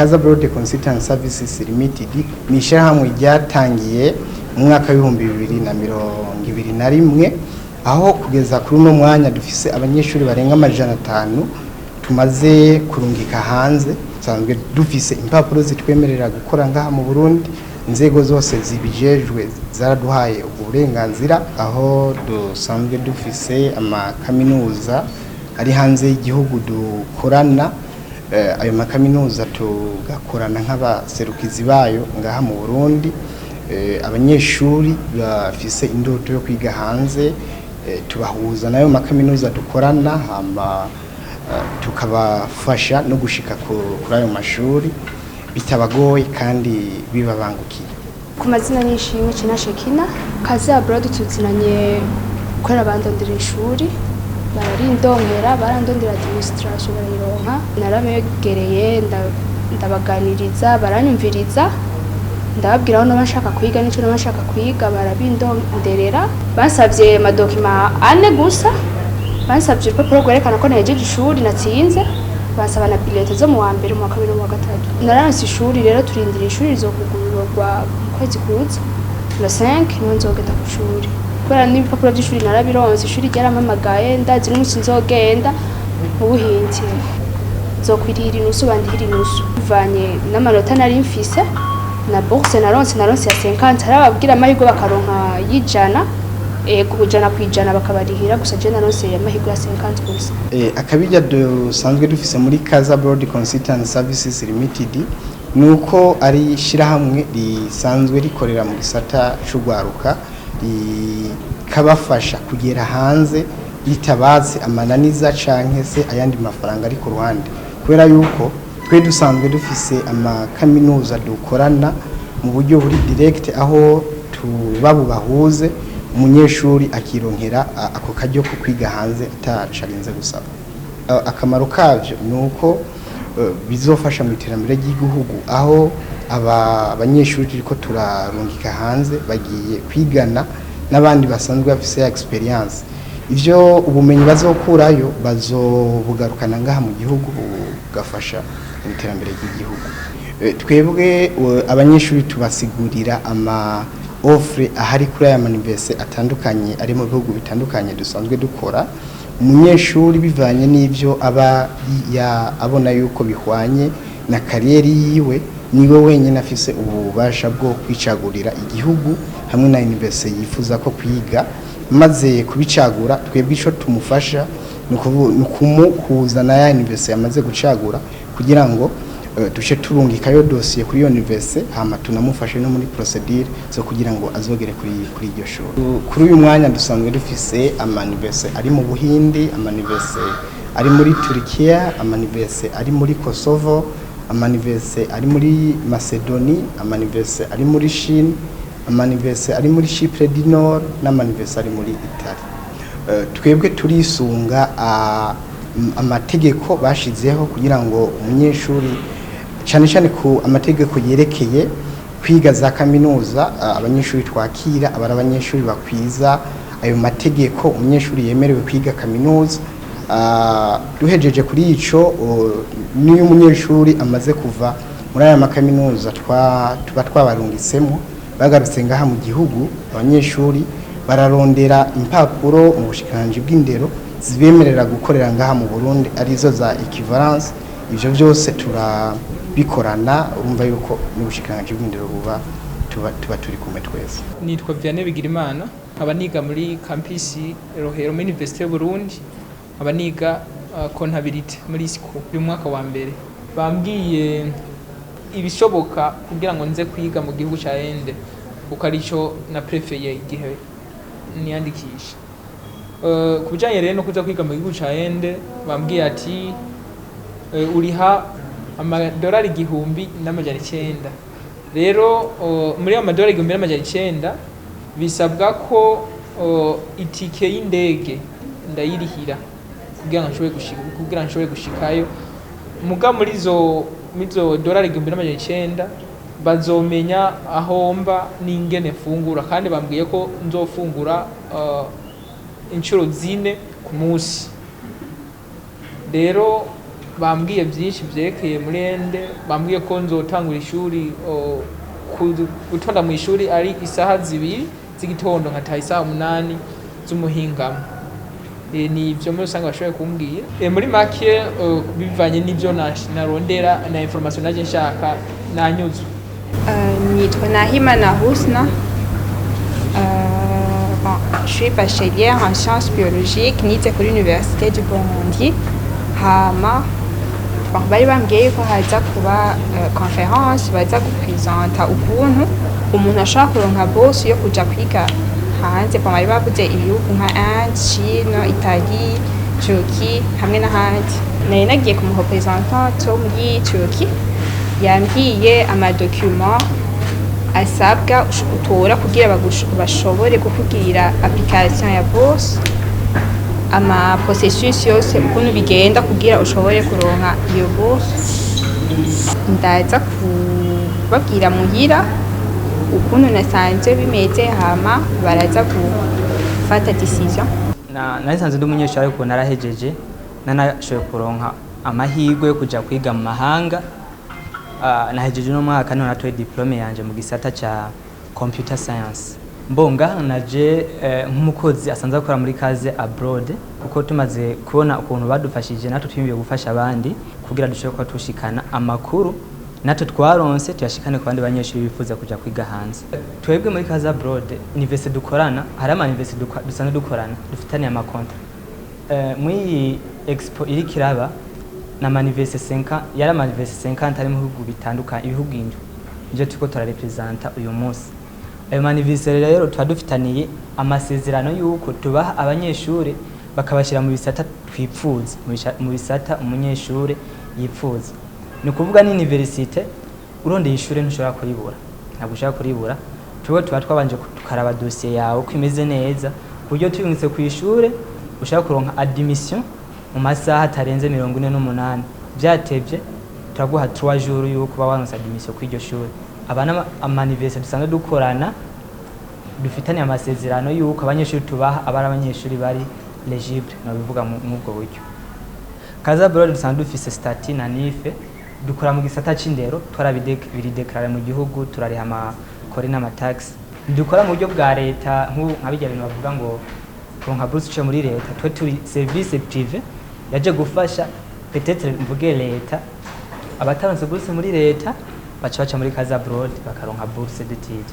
Kaza Broad Consultant Services Limited ni ishyirahamwe ryatangiye mu mwaka w'ibihumbi 2021 aho kugeza kuri uno mwanya dufise abanyeshuri barenga 500 tumaze kurungika hanze. Sanzwe dufise impapuro zitwemerera gukora ngaha mu Burundi, inzego zose zibijejwe zaraduhaye uburenganzira, aho dusanzwe dufise amakaminuza ari hanze y'igihugu dukorana. Ayo makaminuza tugakorana nk'abaserukizi bayo ngaha mu Burundi. Abanyeshuri bafise indoto yo kwiga hanze tubahuza nayo makaminuza dukorana, hama tukabafasha no gushika kuri ayo mashuri bitabagoye kandi bibabangukiye. Ku mazina nishimwe Cina Shekina, Kaza Abroad tuzinanye gukora bandondera ishuri, barandondera administration barayironka, narabegereye ndabaganiriza, baranyumviriza, ndababwira aho nabashaka kwiga n'icyo nabashaka kwiga, barabindonderera. Basavye amadokima 4 gusa, basavye urupapuro rwerekana ko nahejeje ishuri natsinze, basaba na bilete zo mu wa mbere mu wa kabiri mu wa gatatu. Naranse ishuri rero turindira ishuri rizokugururwa kwezi kuza le 5 niho nzogenda ku shuri. Kubera n'ibipapuro by'ishuri narabironse, ishuri ryaramamagaye, ndazi n'umunsi nzogenda mu buhinzi nzokwirira inusu bandihira inusu bivanye n'amanota nari mfise na bourse naronse ya 50. Harababwira amahirwe bakaronka y'ijana, kujana kwijana bakabarihira, gusa je naronse amahirwe ya 50 gusa. Akabijya dusanzwe dufise muri Kaza Broad Consultant Services Limited nuko ari shirahamwe risanzwe rikorera mu gisata c'ugwaruka, rikabafasha kugera hanze ritabaze amananiza canke se ayandi mafaranga ari ku ruhande, kubera yuko twe dusanzwe dufise amakaminuza dukorana mu buryo buri direct, aho tubabubahuze umunyeshuri akironkera ako kajyo ko kwiga hanze atacarinze gusaba. Akamaro kavyo nuko bizofasha mu iterambere ry'igihugu, aho abanyeshuri turiko turarungika hanze bagiye kwigana n'abandi basanzwe bafise experience. Ivyo ubumenyi bazokurayo bazobugarukana ngaha mu gihugu bugafasha mu iterambere ry'igihugu. Twebwe abanyeshuri tubasigurira ama offre ahari kuri aya university atandukanye ari mu bihugu bitandukanye dusanzwe dukora. Umunyeshuri bivanye n'ivyo abona yuko bihwanye na kariyeri yiwe, niwe wenyine afise ububasha bwo kwicagurira igihugu hamwe na university yifuza ko kwiga. Maze kubicagura, twebwe ico tumufasha nukumuhuza ya university yamaze gucagura kugira ngo dushe turungikayo dossier kuri university, hama tunamufashe no muri procedure zo kugira ngo azogere kuri iryo shuri. Kuri uyu mwanya dusanzwe dufise ama-university ari mu Buhindi, ama-university ari muri Turkiya, ama-university ari muri Kosovo, ama-university ari muri Macedonie, ama-university ari muri Chine, ama-university ari muri Chypre du Nord, n'ama-university ari muri Italy. Twebwe turisunga amategeko bashizeho kugira ngo umunyeshuri cyane ku amategeko yerekeye kwiga za kaminuza, abanyeshuri twakira abari abanyeshuri bakwiza ayo mategeko, umunyeshuri yemerewe kwiga kaminuza. Duhejeje kuri ico, niyo umunyeshuri amaze kuva muri aya makaminuza tuba twabarungisemo, bagarutse ngaha mu gihugu, abanyeshuri bararondera impapuro mu bushikiranganje bw'indero zibemerera gukorera ngaha mu Burundi, arizo za equivalence. Ivyo byose turabikorana, urumva yuko n'ubushikiranganje bw'indero tuba turi kumwe twese. Nitwa Vianney Bigirimana, nkaba niga muri campus Rohero muri Université y'u Burundi, nkaba niga comptabilité muri SICO mu mwaka wa mbere. Bambwiye ibishoboka kugira ngo nze kwiga mu gihugu ca Inde, kuko arico na prefeye igihe niyandikisha. Kubijanye rero no kuza kwiga mu gihugu ca Inde, bambwiye ati uriha amadolari 1,900. Rero muri amadolari 1,900 bisabwa ko itike y'indege ndayirihira kugira ngo nshobore gushikayo. Muga muri zo dolari 1,900 bazomenya aho mba n'ingene fungura, kandi bambwiye ko nzofungura inshuro 4 ku munsi. Rero bambwiye byinshi byerekeye muri ende, bambwiye ko nzotangura ishuri gutonda mu ishuri ari isaha 2 z'igitondo nkataha isaha 8 z'umuhingamo. Ni ibyo muri usanga bashoboye kumbwira muri make bivanye n'ibyo narondera na information naje nshaka nanyuzwe. Nitwa Nahimana Husna. Je suis bachelière en sciences biologiques nize kuri Université du Burundi. Hama bari bambwiye ko haza kuba conference baza gupresenta ukuntu umuntu ashaka kuronka bourse yo kuja kwiga hanze. Bari bavuze ibihugu nka Inde, Chine, Italie, Turquie hamwe n'ahandi. Nari nagiye ku representant wo muri Turquie, yambwiye amadocument asabwa utora kugira bashobore kukugirira application ya bourse, ama processus yose ukuntu bigenda kugira ushobore kuronka iyo bourse. Ndaza kubabwira muhira ukuntu nasanze bimeze, hama baraza gufata decision. Narisanze ndi umunyeshuri ariko narahejeje, nanashoboye kuronka amahirwe yo kuja kwiga mu mahanga. Nahejeje no mwaka none natoye diplome yanje mu gisata ca computer science. Mbonga naje nk'umukozi asanzwe akora muri kaze abroad, kuko tumaze kubona ukuntu badufashije natwe twimbiye gufasha abandi kugira dushobore ko tushikana amakuru natwe twaronse tuyashikane ku bandi banyeshuri bifuza kuja kwiga hanze. Twebwe muri kaze abroad university dukorana, hari ama university dusanzwe dukorana dufitanye amakontra. Muri expo iri kiraba na university 5 yari ama university 50 ari mu bihugu bitandukanye, ibihugu indyo nje tuko turarepresenta uyu munsi. Ayo manivesere rero twadufitaniye amasezerano yuko tubaha abanyeshuri bakabashira mu bisata twipfuza, mu bisata umunyeshuri yipfuza. Ni kuvuga ni university urondeye ishuri ntushobora kuribura, ntabwo ushaka kuribura. Tuba twabanje tukaraba dossier yawe ko imeze neza, buryo tuyungitse ku ishuri ushaka kuronka admission mu masaha atarenze 48. Byatevye turaguha 3 jours yuko bawanonsa admission ku iryo shuri. Abana amanivesere dusanzwe dukorana dufitanye amasezerano yuko abanyeshuri tubaha abari abanyeshuri bari legible, no bivuga mu ubwo buryo. Kaza abroad dusanzwe dufise statut na nife, dukora mu gisata c'indero, twarabideclare mu gihugu, turariha amakori n'amatax. Dukora mu buryo bwa leta nk'abijya bintu bavuga ngo kuronka bourse cyo muri leta. Twe turi service privé yaje gufasha peut-être mvuge leta, abataronse bourse muri leta baca muri kaza abroad bakaronka bourse d'études.